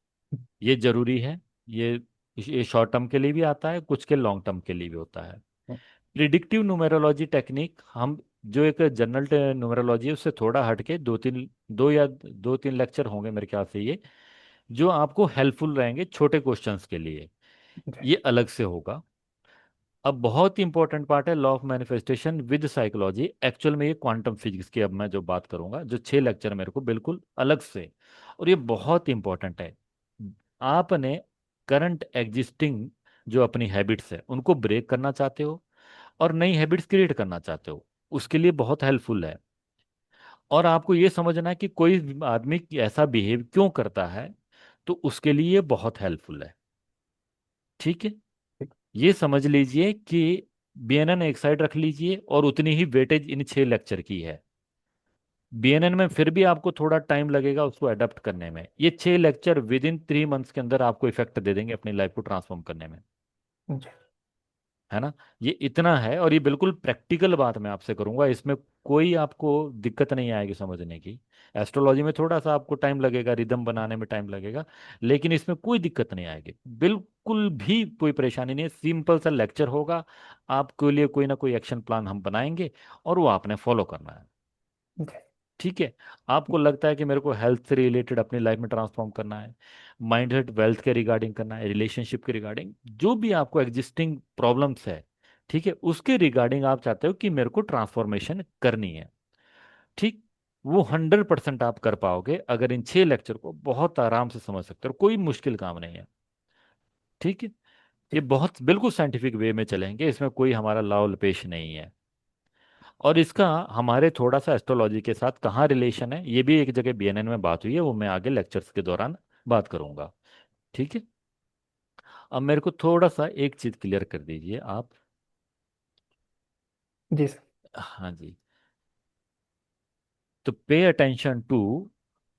ये जरूरी है। ये ये शॉर्ट टर्म के लिए भी आता है, कुछ के लॉन्ग टर्म के लिए भी होता है। प्रिडिक्टिव न्यूमेरोलॉजी टेक्निक, हम जो एक जनरल न्यूमेरोलॉजी है उससे थोड़ा हटके दो तीन लेक्चर होंगे मेरे ख्याल से, ये जो आपको हेल्पफुल रहेंगे छोटे क्वेश्चंस के लिए, जी। ये अलग से होगा। अब बहुत ही इंपॉर्टेंट पार्ट है law of manifestation with psychology, actual में ये क्वांटम फिजिक्स की अब मैं जो बात करूंगा, जो 6 लेक्चर मेरे को बिल्कुल अलग से, और ये बहुत इंपॉर्टेंट है। आपने करंट एग्जिस्टिंग जो अपनी हैबिट्स है उनको ब्रेक करना चाहते हो और नई हैबिट्स क्रिएट करना चाहते हो, उसके लिए बहुत हेल्पफुल है। और आपको ये समझना है कि कोई आदमी ऐसा बिहेव क्यों करता है, तो उसके लिए ये बहुत हेल्पफुल है। ठीक है। ठीक। ये समझ लीजिए कि बीएनएन एक साइड रख लीजिए और उतनी ही वेटेज इन 6 लेक्चर की है। बीएनएन में फिर भी आपको थोड़ा टाइम लगेगा उसको अडेप्ट करने में, ये 6 लेक्चर विद इन 3 मंथ्स के अंदर आपको इफेक्ट दे देंगे अपनी लाइफ को ट्रांसफॉर्म करने में। जी। है ना। ये इतना है और ये बिल्कुल प्रैक्टिकल बात मैं आपसे करूंगा, इसमें कोई आपको दिक्कत नहीं आएगी समझने की। एस्ट्रोलॉजी में थोड़ा सा आपको टाइम लगेगा, रिदम बनाने में टाइम लगेगा, लेकिन इसमें कोई दिक्कत नहीं आएगी, बिल्कुल भी कोई परेशानी नहीं है। सिंपल सा लेक्चर होगा, आपके लिए कोई ना कोई एक्शन प्लान हम बनाएंगे और वो आपने फॉलो करना है। जी। ठीक है। आपको लगता है कि मेरे को हेल्थ से रिलेटेड अपनी लाइफ में ट्रांसफॉर्म करना है, माइंड वेल्थ के रिगार्डिंग करना है, रिलेशनशिप के रिगार्डिंग, जो भी आपको एग्जिस्टिंग प्रॉब्लम्स है, ठीक है, उसके रिगार्डिंग आप चाहते हो कि मेरे को ट्रांसफॉर्मेशन करनी है, ठीक, वो 100% आप कर पाओगे अगर इन 6 लेक्चर को बहुत आराम से समझ सकते हो। कोई मुश्किल काम नहीं है। ठीक है। जी। ये बहुत बिल्कुल साइंटिफिक वे में चलेंगे, इसमें कोई हमारा लाव लपेश नहीं है। और इसका हमारे थोड़ा सा एस्ट्रोलॉजी के साथ कहाँ रिलेशन है, ये भी एक जगह बीएनएन में बात हुई है, वो मैं आगे लेक्चर्स के दौरान बात करूंगा। ठीक है। अब मेरे को थोड़ा सा एक चीज क्लियर कर दीजिए आप। जी सर। हाँ जी। तो pay attention to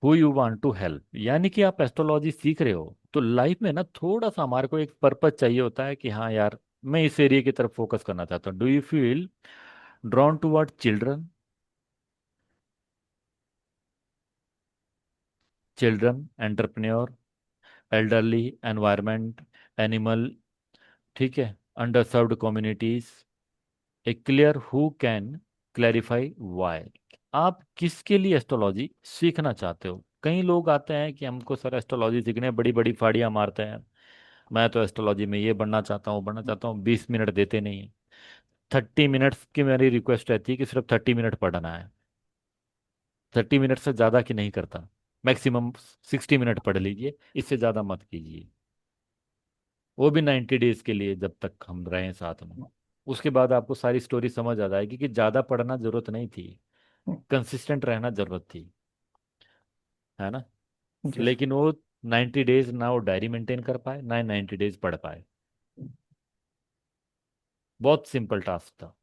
who you want to help, यानी कि आप एस्ट्रोलॉजी सीख रहे हो तो लाइफ में ना थोड़ा सा हमारे को एक पर्पज चाहिए होता है कि हाँ यार, मैं इस एरिया की तरफ फोकस करना चाहता हूँ। Do you feel drawn toward children, children entrepreneur, elderly, environment, animal, ठीक है, under served communities, a clear who can clarify why. आप किसके लिए एस्ट्रोलॉजी सीखना चाहते हो? कई लोग आते हैं कि हमको सर एस्ट्रोलॉजी सीखने, बड़ी बड़ी फाड़ियाँ मारते हैं, मैं तो एस्ट्रोलॉजी में ये बनना चाहता हूँ बनना चाहता हूँ, 20 मिनट देते नहीं है। 30 मिनट्स की मेरी रिक्वेस्ट रहती है कि सिर्फ 30 मिनट पढ़ना है, 30 मिनट से ज़्यादा की नहीं करता, मैक्सिमम 60 मिनट पढ़ लीजिए, इससे ज़्यादा मत कीजिए। वो भी 90 डेज के लिए, जब तक हम रहें साथ में। उसके बाद आपको सारी स्टोरी समझ आ जाएगी कि ज़्यादा पढ़ना जरूरत नहीं थी, कंसिस्टेंट रहना जरूरत थी। है ना। जी सर। लेकिन वो 90 डेज ना वो डायरी मेंटेन कर पाए, ना 90 डेज पढ़ पाए। बहुत सिंपल टास्क था,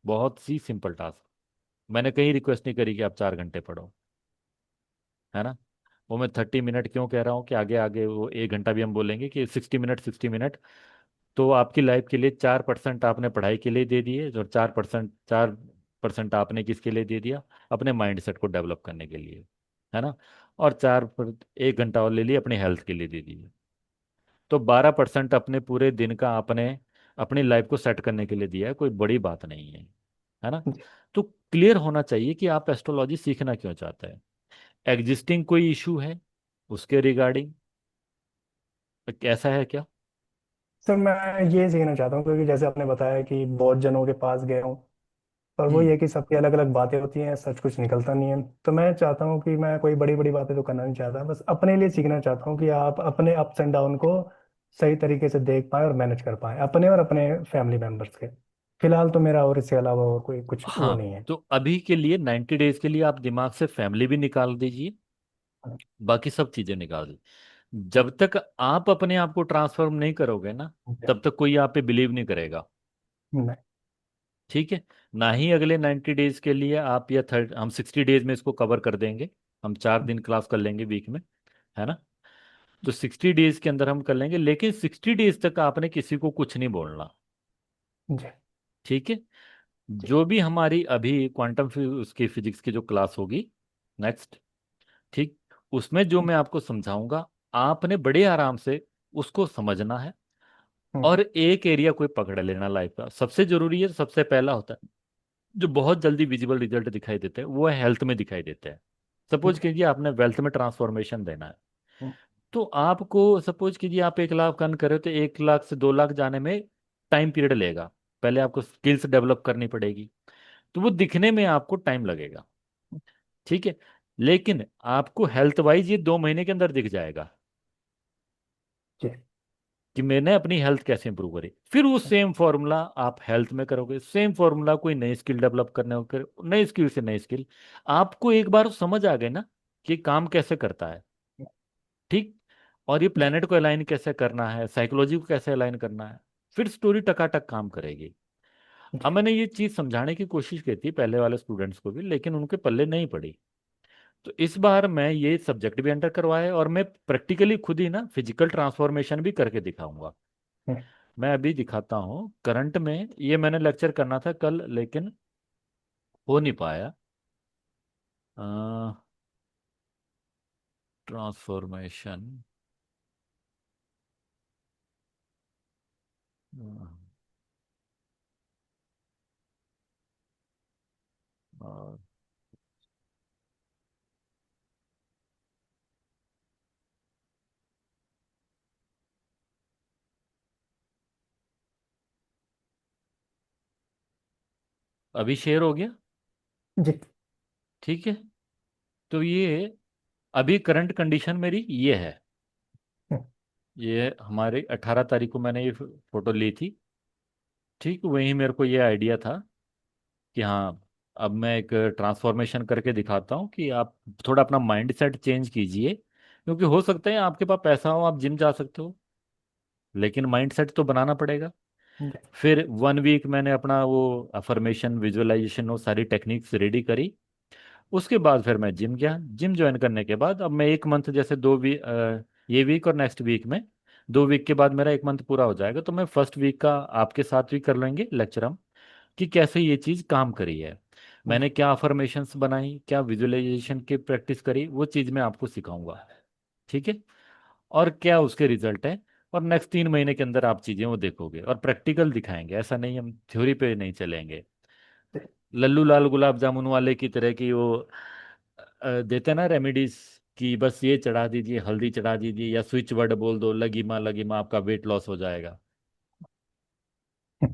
बहुत सी सिंपल टास्क। मैंने कहीं रिक्वेस्ट नहीं करी कि आप 4 घंटे पढ़ो। है ना। वो मैं 30 मिनट क्यों कह रहा हूँ कि आगे आगे वो 1 घंटा भी हम बोलेंगे कि 60 मिनट 60 मिनट। तो आपकी लाइफ के लिए 4% आपने पढ़ाई के लिए दे दिए, और 4% आपने किसके लिए दे दिया, अपने माइंड सेट को डेवलप करने के लिए। है ना। और 1 घंटा और ले लिए अपनी हेल्थ के लिए दे दिए। तो 12% अपने पूरे दिन का आपने अपनी लाइफ को सेट करने के लिए दिया है, कोई बड़ी बात नहीं है। है ना। जी तो क्लियर होना चाहिए कि आप एस्ट्रोलॉजी सीखना क्यों चाहते हैं। एग्जिस्टिंग कोई इशू है उसके रिगार्डिंग, कैसा है क्या? सर, मैं ये सीखना चाहता हूँ क्योंकि जैसे आपने बताया कि बहुत जनों के पास गया हूँ, पर वो हम्म। ये कि सबकी अलग अलग बातें होती हैं, सच कुछ निकलता नहीं है। तो मैं चाहता हूँ कि मैं कोई बड़ी बड़ी बातें तो करना नहीं चाहता, बस अपने लिए सीखना चाहता हूँ कि आप अपने अप्स एंड डाउन को सही तरीके से देख पाए और मैनेज कर पाए, अपने और अपने फैमिली मेंबर्स के। फिलहाल तो मेरा और इसके अलावा और कोई कुछ वो हाँ, नहीं है। तो अभी के लिए 90 डेज के लिए आप दिमाग से फैमिली भी निकाल दीजिए, बाकी सब चीजें निकाल दीजिए। जब तक आप अपने आप को ट्रांसफॉर्म नहीं करोगे ना, जी। तब तक कोई आप पे बिलीव नहीं करेगा। नहीं। ठीक है। ना ही अगले 90 डेज के लिए आप, या थर्ड, हम 60 डेज में इसको कवर कर देंगे, हम 4 दिन क्लास कर लेंगे वीक में। है ना। तो 60 डेज के अंदर हम कर लेंगे, लेकिन 60 डेज तक आपने किसी को कुछ नहीं बोलना। जी। ठीक है। जी। जो भी हमारी अभी क्वांटम उसकी फिजिक्स की जो क्लास होगी नेक्स्ट, ठीक, उसमें जो मैं आपको समझाऊंगा, आपने बड़े आराम से उसको समझना है। हम्म। और एक एरिया कोई पकड़ लेना लाइफ का, सबसे जरूरी है, सबसे पहला होता है जो बहुत जल्दी विजिबल रिजल्ट दिखाई देते हैं, वो है हेल्थ में दिखाई देते हैं। सपोज जी। कीजिए आपने वेल्थ में ट्रांसफॉर्मेशन देना है, हम्म। तो आपको सपोज कीजिए आप 1 लाख का अर्न करे तो 1 लाख से 2 लाख जाने में टाइम पीरियड लेगा। पहले आपको स्किल्स डेवलप करनी पड़ेगी, तो वो दिखने में आपको टाइम लगेगा। ठीक है। लेकिन आपको हेल्थ वाइज ये 2 महीने के अंदर दिख जाएगा। जी। कि मैंने अपनी हेल्थ कैसे इंप्रूव करी। फिर वो सेम फॉर्मूला आप हेल्थ में करोगे, सेम फॉर्मूला कोई नई स्किल डेवलप करने हो, नई स्किल से नई स्किल। आपको एक बार समझ आ गई ना कि काम कैसे करता है, ठीक, और ये जी। प्लेनेट को अलाइन कैसे करना है, साइकोलॉजी को कैसे अलाइन करना है, फिर स्टोरी टकाटक काम करेगी। अब जी। मैंने ये चीज समझाने की कोशिश की थी पहले वाले स्टूडेंट्स को भी, लेकिन उनके पल्ले नहीं पड़ी। तो इस बार मैं ये सब्जेक्ट भी एंटर करवाया और मैं प्रैक्टिकली खुद ही ना फिजिकल ट्रांसफॉर्मेशन भी करके दिखाऊंगा। हम्म। मैं अभी दिखाता हूँ करंट में, ये मैंने लेक्चर करना था कल लेकिन हो नहीं पाया। ट्रांसफॉर्मेशन, अभी शेयर हो गया, जी। ठीक है। तो ये अभी करंट कंडीशन मेरी ये है। हम्म। ये हमारे 18 तारीख को मैंने ये फोटो ली थी, ठीक, वही मेरे को ये आइडिया था कि हाँ अब मैं एक ट्रांसफॉर्मेशन करके दिखाता हूँ कि आप थोड़ा अपना माइंड सेट चेंज कीजिए, क्योंकि हो सकता है आपके पास पैसा हो, आप जिम जा सकते हो, लेकिन माइंड सेट तो बनाना पड़ेगा। जी। फिर 1 वीक मैंने अपना वो अफर्मेशन विजुअलाइजेशन वो सारी टेक्निक्स रेडी करी। उसके बाद फिर मैं जिम गया, जिम ज्वाइन करने के बाद अब मैं 1 मंथ जैसे ये वीक और नेक्स्ट वीक में, 2 वीक के बाद मेरा 1 मंथ पूरा हो जाएगा, तो मैं फर्स्ट वीक का आपके साथ भी कर लेंगे लेक्चर हम, कि कैसे ये चीज़ काम करी है, जी। मैंने क्या अफर्मेशंस बनाई, क्या विजुअलाइजेशन की प्रैक्टिस करी, वो चीज़ मैं आपको सिखाऊंगा, ठीक है। और क्या उसके रिजल्ट है, और नेक्स्ट 3 महीने के अंदर आप चीज़ें वो देखोगे और प्रैक्टिकल दिखाएंगे, ऐसा नहीं हम थ्योरी पे नहीं चलेंगे। जी। लल्लू लाल गुलाब जामुन वाले की तरह की वो देते ना रेमेडीज, कि बस ये चढ़ा दीजिए, हल्दी चढ़ा दीजिए, या स्विच वर्ड बोल दो लगीमा लगीमा, आपका वेट लॉस हो जाएगा।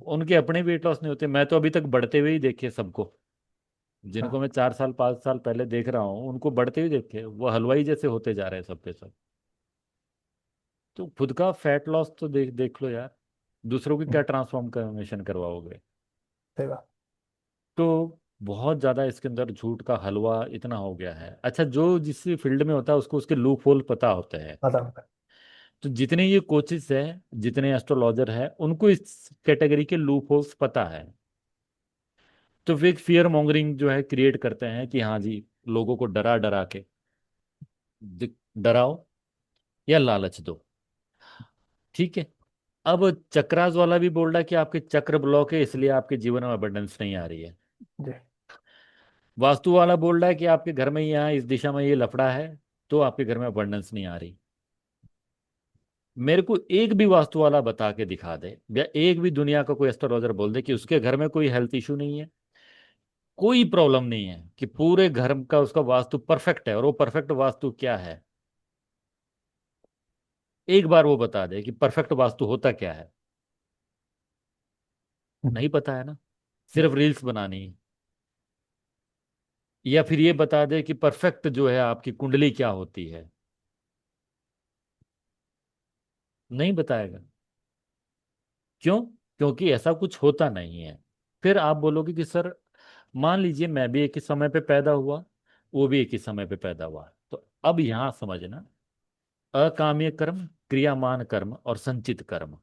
उनके अपने वेट लॉस नहीं होते, मैं तो अभी तक बढ़ते हुए ही देखे सबको, जिनको हाँ। मैं 4 साल 5 साल पहले देख रहा हूँ उनको बढ़ते हुए देखे, वो हलवाई जैसे होते जा रहे हैं सब के सब। तो खुद का फैट लॉस तो देख देख लो यार, दूसरों की क्या ट्रांसफॉर्मेशन करवाओगे। सही बात। तो बहुत ज्यादा इसके अंदर झूठ का हलवा इतना हो गया है। अच्छा, जो जिस फील्ड में होता है उसको उसके लूप होल पता होते हैं। पता होता तो जितने ये कोचेस हैं, जितने एस्ट्रोलॉजर हैं, उनको इस कैटेगरी के लूप होल्स पता है। तो वे एक फियर मॉन्गरिंग जो है क्रिएट करते हैं कि हाँ जी, लोगों को डरा डरा के डराओ या लालच दो, ठीक है। अब चक्रास वाला भी बोल रहा है कि आपके चक्र ब्लॉक है इसलिए आपके जीवन में अबंडेंस नहीं आ रही है। है। जी। वास्तु वाला बोल रहा है कि आपके घर में यहाँ इस दिशा में ये लफड़ा है, तो आपके घर में अबंडेंस नहीं आ रही। मेरे को एक भी वास्तु वाला बता के दिखा दे, या एक भी दुनिया का कोई एस्ट्रोलॉजर बोल दे कि उसके घर में कोई हेल्थ इशू नहीं है, कोई प्रॉब्लम नहीं है, कि पूरे घर का उसका वास्तु परफेक्ट है। और वो परफेक्ट वास्तु क्या है, एक बार वो बता दे कि परफेक्ट वास्तु होता क्या है। नहीं पता है ना, सिर्फ नहीं। रील्स बनानी है। या फिर ये बता दे कि परफेक्ट जो है आपकी कुंडली क्या होती है, नहीं बताएगा। क्यों? क्योंकि ऐसा कुछ होता नहीं है। फिर आप बोलोगे कि सर, मान लीजिए मैं भी एक ही समय पे पैदा हुआ, वो भी एक ही समय पे पैदा हुआ, तो अब यहां समझना, अकाम्य कर्म, क्रियामान कर्म और संचित कर्म।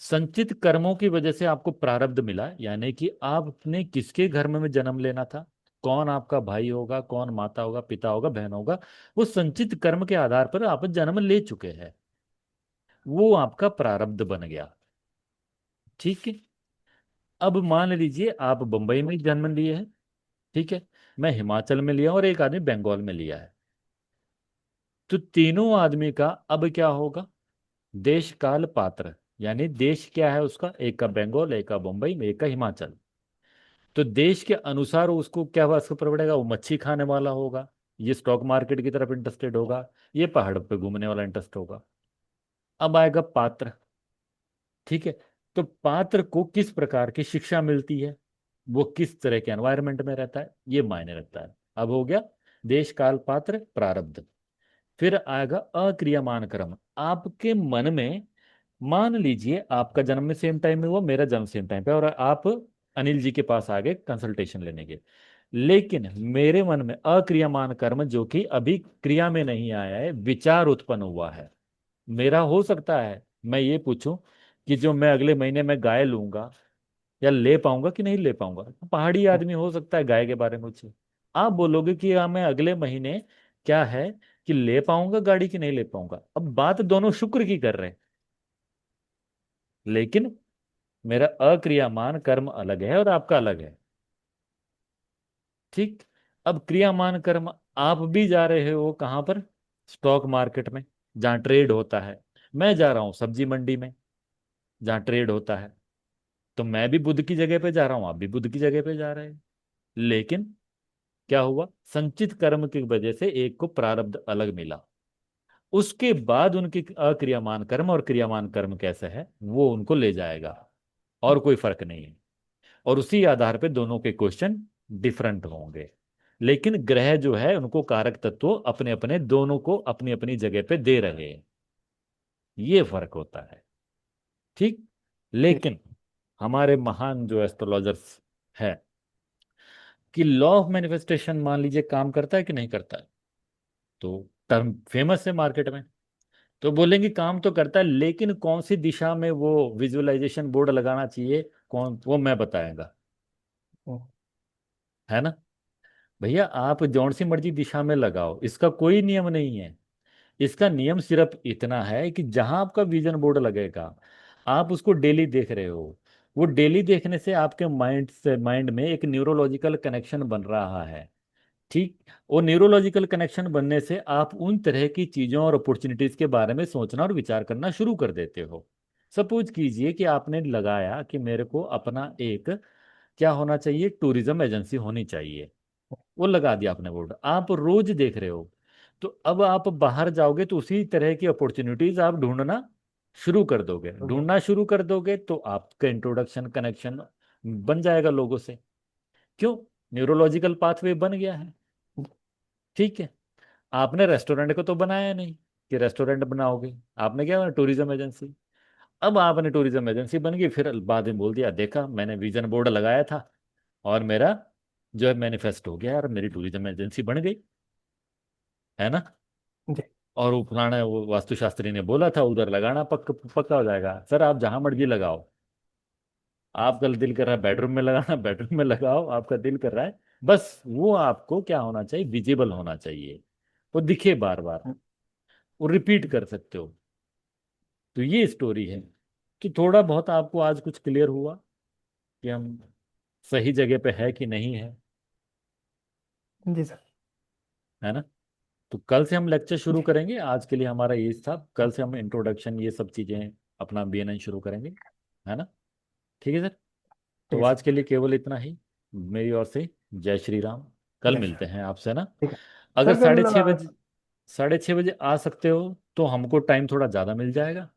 संचित कर्मों की वजह से आपको प्रारब्ध मिला, यानी कि आपने किसके घर में जन्म लेना था, कौन आपका भाई होगा, कौन माता होगा, पिता होगा, बहन होगा, वो संचित कर्म के आधार पर आप जन्म ले चुके हैं, वो आपका प्रारब्ध बन गया, ठीक है। अब मान लीजिए आप बंबई में जन्म लिए हैं, ठीक है, मैं हिमाचल में लिया और एक आदमी बंगाल में लिया है। तो तीनों आदमी का अब क्या होगा, देश काल पात्र, यानी देश क्या है उसका, एक का बंगाल, एक का बम्बई में, एक का हिमाचल। तो देश के अनुसार उसको क्या वास्ता पड़ेगा, वो मच्छी खाने वाला होगा, ये स्टॉक मार्केट की तरफ इंटरेस्टेड होगा, ये पहाड़ पे घूमने वाला इंटरेस्ट होगा। अब आएगा पात्र, ठीक है। तो पात्र को किस प्रकार की शिक्षा मिलती है, वो किस तरह के एनवायरनमेंट में रहता है, ये मायने रखता है। अब हो गया देश काल पात्र प्रारब्ध। फिर आएगा अक्रियमान कर्म, आपके मन में मान लीजिए आपका जन्म में सेम टाइम में हुआ, मेरा जन्म सेम टाइम पे, और आप अनिल जी के पास आ गए कंसल्टेशन लेने के। लेकिन मेरे मन में अक्रियमान कर्म जो कि अभी क्रिया में नहीं आया है, विचार उत्पन्न हुआ है। मेरा हो सकता है मैं ये पूछूं कि जो मैं अगले महीने में गाय लूंगा, या ले पाऊंगा कि नहीं ले पाऊंगा। पहाड़ी आदमी हो सकता है गाय के बारे में पूछे, आप बोलोगे कि हाँ मैं अगले महीने क्या है कि ले पाऊंगा गाड़ी की नहीं ले पाऊंगा। अब बात दोनों शुक्र की कर रहे हैं, लेकिन मेरा अक्रियामान कर्म अलग है और आपका अलग है। ठीक। अब क्रियामान कर्म, आप भी जा रहे हो कहाँ पर, स्टॉक मार्केट में जहाँ ट्रेड होता है। मैं जा रहा हूँ सब्जी मंडी में जहाँ ट्रेड होता है। तो मैं भी बुध की जगह पे जा रहा हूँ, आप भी बुध की जगह पे जा रहे हैं। लेकिन क्या हुआ, संचित कर्म की वजह से एक को प्रारब्ध अलग मिला। उसके बाद उनकी अक्रियमान कर्म और क्रियामान कर्म कैसे है वो उनको ले जाएगा, और कोई फर्क नहीं है। और उसी आधार पे दोनों के क्वेश्चन डिफरेंट होंगे। लेकिन ग्रह जो है उनको कारक तत्व अपने अपने दोनों को अपनी अपनी जगह पे दे रहे हैं, ये फर्क होता है। ठीक। ठीक। लेकिन हमारे महान जो एस्ट्रोलॉजर्स है कि लॉ ऑफ मैनिफेस्टेशन मान लीजिए काम करता है कि नहीं करता है, तो टर्म फेमस है मार्केट में। तो बोलेंगे काम तो करता है, लेकिन कौन सी दिशा में वो विजुअलाइजेशन बोर्ड लगाना चाहिए, कौन वो मैं बताएगा, हम्म, है ना। भैया आप जौन सी मर्जी दिशा में लगाओ, इसका कोई नियम नहीं है। इसका नियम सिर्फ इतना है कि जहां आपका विजन बोर्ड लगेगा, आप उसको डेली देख रहे हो। वो डेली देखने से आपके माइंड में एक न्यूरोलॉजिकल कनेक्शन बन रहा है। ठीक। और न्यूरोलॉजिकल कनेक्शन बनने से आप उन तरह की चीजों और अपॉर्चुनिटीज के बारे में सोचना और विचार करना शुरू कर देते हो। सपोज कीजिए कि आपने लगाया कि मेरे को अपना एक क्या होना चाहिए, टूरिज्म एजेंसी होनी चाहिए। वो लगा दिया आपने बोर्ड, आप रोज देख रहे हो। तो अब आप बाहर जाओगे तो उसी तरह की अपॉर्चुनिटीज आप ढूंढना शुरू कर दोगे। हम्म, ढूंढना शुरू कर दोगे तो आपका इंट्रोडक्शन कनेक्शन बन जाएगा लोगों से। क्यों, न्यूरोलॉजिकल पाथवे बन गया है। ठीक है। आपने रेस्टोरेंट को तो बनाया नहीं कि रेस्टोरेंट बनाओगे, आपने क्या बना, टूरिज्म एजेंसी। अब आपने टूरिज्म एजेंसी बन गई, फिर बाद में बोल दिया देखा मैंने विजन बोर्ड लगाया था और मेरा जो है मैनिफेस्ट हो गया यार, मेरी टूरिज्म एजेंसी बन गई, है ना। जी। और वो पुराना वो वास्तुशास्त्री ने बोला था उधर लगाना पक्का हो जाएगा। सर आप जहां मर्जी लगाओ, आपका दिल कर रहा है बेडरूम में लगाना, बेडरूम में लगाओ, आपका दिल कर रहा है। बस वो आपको क्या होना चाहिए, विजिबल होना चाहिए, वो दिखे बार बार, हम्म, वो रिपीट कर सकते हो। तो ये स्टोरी है। तो थोड़ा बहुत आपको आज कुछ क्लियर हुआ कि हम सही जगह पे है कि नहीं है, जी सर। है ना। तो कल से हम लेक्चर शुरू जी। करेंगे, आज के लिए हमारा ये था। कल से हम इंट्रोडक्शन ये सब चीजें अपना बीएनएन शुरू करेंगे, है ना। ठीक है सर। ठीक तो है आज सर। के लिए केवल इतना ही, मेरी ओर से जय श्री राम। कल जय श्री मिलते राम। हैं आपसे ना। ठीक है अगर सर। कल 6:30 बजे, 6:30 बजे आ सकते हो तो हमको टाइम थोड़ा ज़्यादा मिल जाएगा,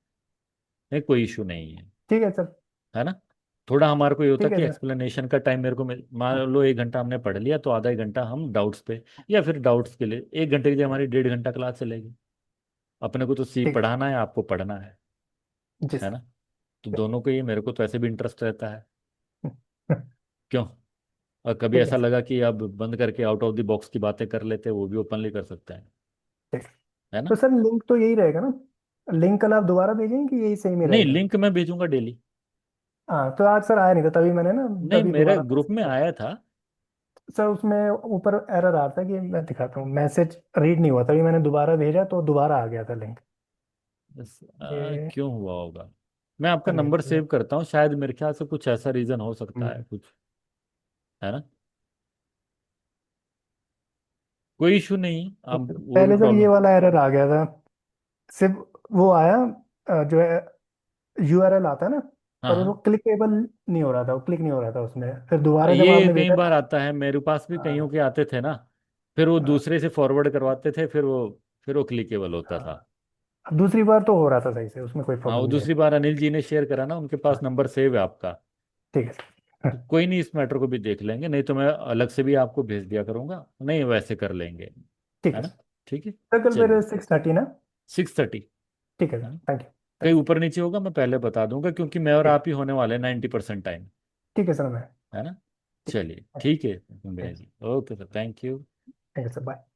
नहीं कोई इशू नहीं है, ठीक है सर। है ना। थोड़ा हमारे को ये होता ठीक है कि सर। एक्सप्लेनेशन का टाइम मेरे को मान लो 1 घंटा हमने पढ़ लिया तो आधा 1 घंटा हम डाउट्स पे, या फिर डाउट्स के लिए 1 घंटे की जगह हमारी 1.5 घंटा क्लास चलेगी। अपने को तो सी ठीक पढ़ाना है, आपको पढ़ना है जी है सर। ना। तो दोनों को, ये मेरे को तो ऐसे भी इंटरेस्ट रहता है। क्यों, और कभी ठीक है ऐसा सर। लगा कि अब बंद करके आउट ऑफ द बॉक्स की बातें कर लेते हैं, वो भी ओपनली कर सकते हैं, ठीक। है ना। तो सर लिंक तो यही रहेगा ना? लिंक कल आप दोबारा भेजेंगे कि यही सेम ही नहीं, रहेगा? लिंक मैं भेजूंगा डेली। हाँ तो आज सर आया नहीं था, तभी मैंने ना नहीं, तभी मेरे दोबारा ग्रुप मैसेज में करा। आया था। सर उसमें ऊपर एरर आता है कि मैं दिखाता हूँ, मैसेज रीड नहीं हुआ, तभी मैंने दोबारा भेजा तो दोबारा आ गया था लिंक। ये क्यों हुआ होगा। मैं आपका अनिल नंबर जी। सेव करता हूँ, शायद मेरे ख्याल से कुछ ऐसा रीजन हो सकता है हम्म, कुछ, है ना। कोई इशू नहीं, तो आप वो भी पहले सर ये प्रॉब्लम। वाला एरर आ गया था। सिर्फ वो आया, जो है यूआरएल आता है ना, हाँ पर वो हाँ। क्लिकेबल नहीं हो रहा था, वो क्लिक नहीं हो रहा था उसमें। फिर दोबारा जब ये आपने कई भेजा बार ना। आता है, मेरे पास भी कईयों हाँ के आते थे ना। फिर वो हाँ दूसरे से फॉरवर्ड करवाते थे, फिर वो क्लिकेबल होता हाँ। था। अब दूसरी बार तो हो रहा था सही से, उसमें कोई हाँ, वो प्रॉब्लम नहीं आई। दूसरी बार अनिल जी ने शेयर करा ना, उनके पास हाँ नंबर सेव है आपका। ठीक है सर। तो कोई नहीं, इस मैटर को भी देख लेंगे, नहीं तो मैं अलग से भी आपको भेज दिया करूंगा, नहीं वैसे कर लेंगे, ठीक है है ना। सर। ठीक है। सर कल फिर चलिए, 6:30 ना? 6:30, ठीक है सर, है ना। Thank you. कहीं ऊपर नीचे होगा मैं पहले बता दूंगा, क्योंकि मैं और ठीक। आप ही होने वाले 90% टाइम। ठीक है सर। मैं है ना? ठीक चलिए ठीक है है। अंग्रेजी। Okay sir, thank you. ठीक है सर, बाय।